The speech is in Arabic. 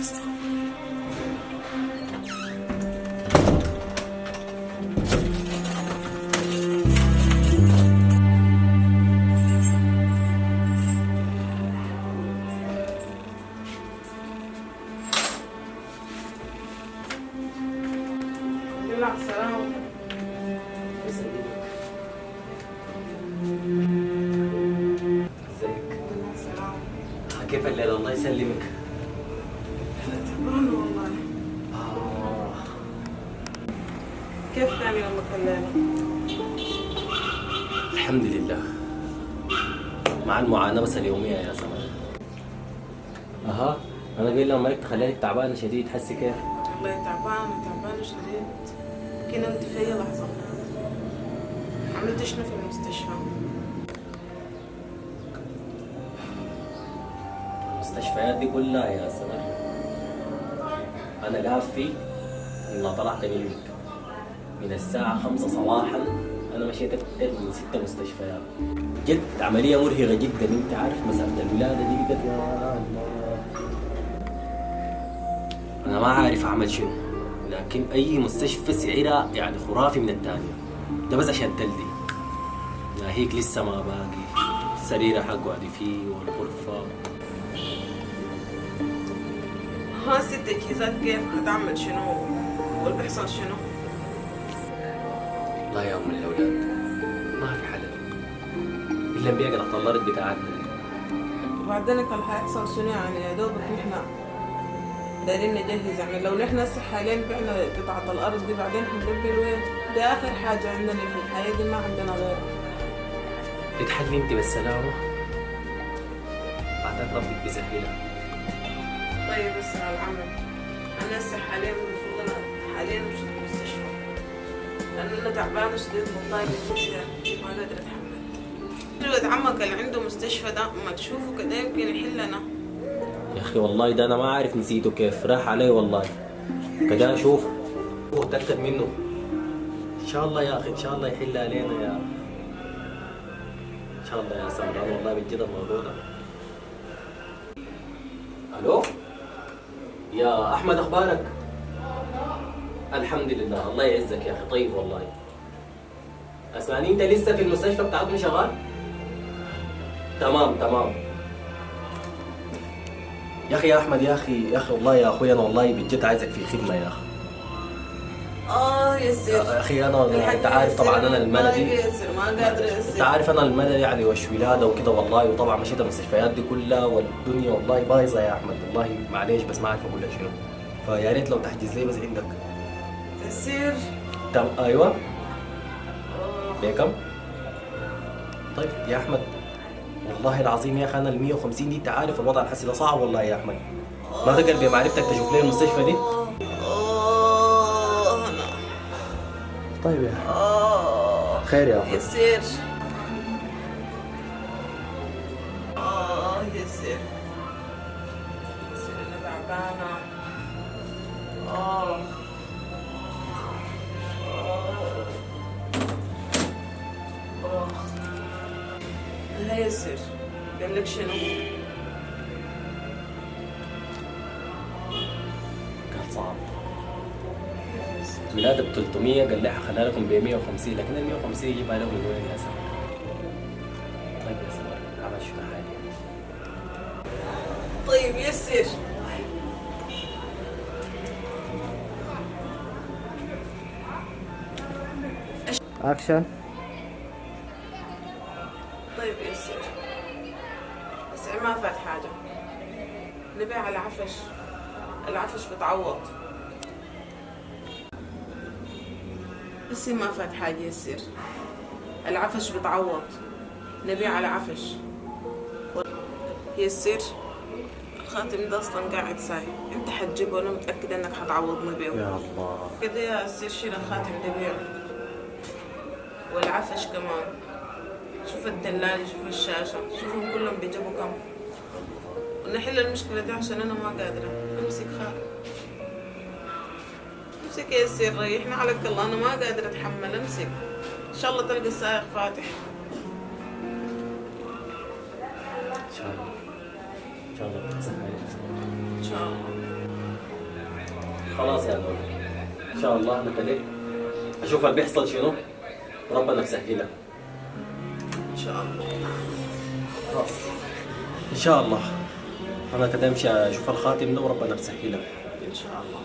مع السلامة. ازيك؟ كيف الليلة؟ الله يسلمك. تعبان والله. كيف كان يومك الليلة؟ الحمد لله، مع المعاناة بس اليومية يا زلمة. أنا قايل لهم مالك تخليك تعبانة شديد، حسي كيف؟ والله تعبانة شديد. يمكن نمت في أي لحظة. عملت شنو في المستشفى؟ المستشفيات دي كلها يا زلمة أنا قافي إن طلعت منك من الساعة 5 صباحا. أنا مشيت أكثر من 6 مستشفيات. جد عملية مرهقة جدا. أنت عارف مسألة الولادة دي بجد يا الله. أنا ما عارف أعمل شنو، لكن أي مستشفى سعرها يعني خرافي من الثانية. ده بس عشان تلدي، ناهيك لسه ما باقي السرير حقعد فيه والغرفة. ها ست تجهيزات كيف هتعمل شنو؟ واللي بيحصل شنو؟ لا يا أم الأولاد، ما في حل إلا بيقرأ الطلارات بتاعتنا دي. وبعدين كان هيحصل شنو يعني؟ يا دوبك نحن دايرين نجهز يعني. لو نحن هسه حاليا بعنا قطعة الأرض دي بعدين حنلبي وين؟ دي آخر حاجة عندنا في الحياة دي، ما عندنا غيرها. اتحلي انت بالسلامة، بعدك ربك بيسهلها. طيب بس على العمل، أنا هسه حاليا المفروض أنا حاليا مش في المستشفى، لأن أنا تعبانة شديد والله جدا ما قادرة أتحمل. الولد عمك اللي عنده مستشفى ده ما تشوفه كده يمكن يحلنا. يا أخي والله ده أنا ما عارف نسيته كيف، راح علي والله. كده أشوف وأتأكد منه إن شاء الله يا أخي، إن شاء الله يحل علينا يا أخي. إن شاء الله يا سمران والله بجد الموضوع ده. ألو يا أحمد، أخبارك؟ الحمد لله، الله يعزك يا أخي. طيب والله أسمعني، أنت لسه في المستشفى بتاعكم شغال؟ تمام. يا أخي يا أحمد، يا أخي والله يا أخوي، أنا والله بجد عايزك في خدمة يا أخي. يسير يا أخي أنا أنت عارف طبعا أنا المدى دي ما قادرة يسير. أنت عارف أنا المدى يعني وش ولادة وكده والله، وطبعا مشيت المستشفيات دي كلها والدنيا والله بايظة يا أحمد والله، معليش بس ما عارف أقول لك شنو. فيا ريت لو تحجز لي بس عندك. يسير. أيوه بكم؟ طيب يا أحمد والله العظيم يا أخي أنا ال 150 دي أنت عارف الوضع الحسي ده صعب والله يا أحمد. ما تقل بمعرفتك تشوف لي المستشفى دي؟ طيب يا أحمد خير يا أخي. يسير. يسير أنا تعبانة. لا يسير، قال لك شنو؟ كان صعب. ولادة ب 300 قال لي حخليها لكم ب 150، لكن ال 150 يجيبها لهم من وين يا سمر؟ طيب يا سمر عمل شو حالي؟ طيب يسير. اكشن. طيب يسير، بس ما فات حاجة. نبيع العفش بتعوض. بس ما فات حاجة يسير، العفش بتعوض. نبيع العفش. يسير الخاتم ده اصلا قاعد ساي، انت حتجيبه وانا متأكدة انك حتعوضني بيه. يا الله كده يا يسير شيل الخاتم ده بيعه والعفش كمان. شوف الثلاجة، شوف الشاشة، شوفهم كلهم بيجيبوا كم. ونحل المشكلة دي عشان أنا ما قادرة أمسك امسك يا يسير، ريحنا عليك الله، أنا ما قادرة أتحمل. أمسك إن شاء الله تلقى السائق فاتح. ان شاء الله بتسهل إن شاء الله. خلاص يا نور، ان شاء الله انا كده اشوف اللي بيحصل شنو وربنا يسهلها. ان شاء الله. خلاص ان شاء الله انا كده امشي اشوف الخاتم ده وربنا يسهلها. ان شاء الله.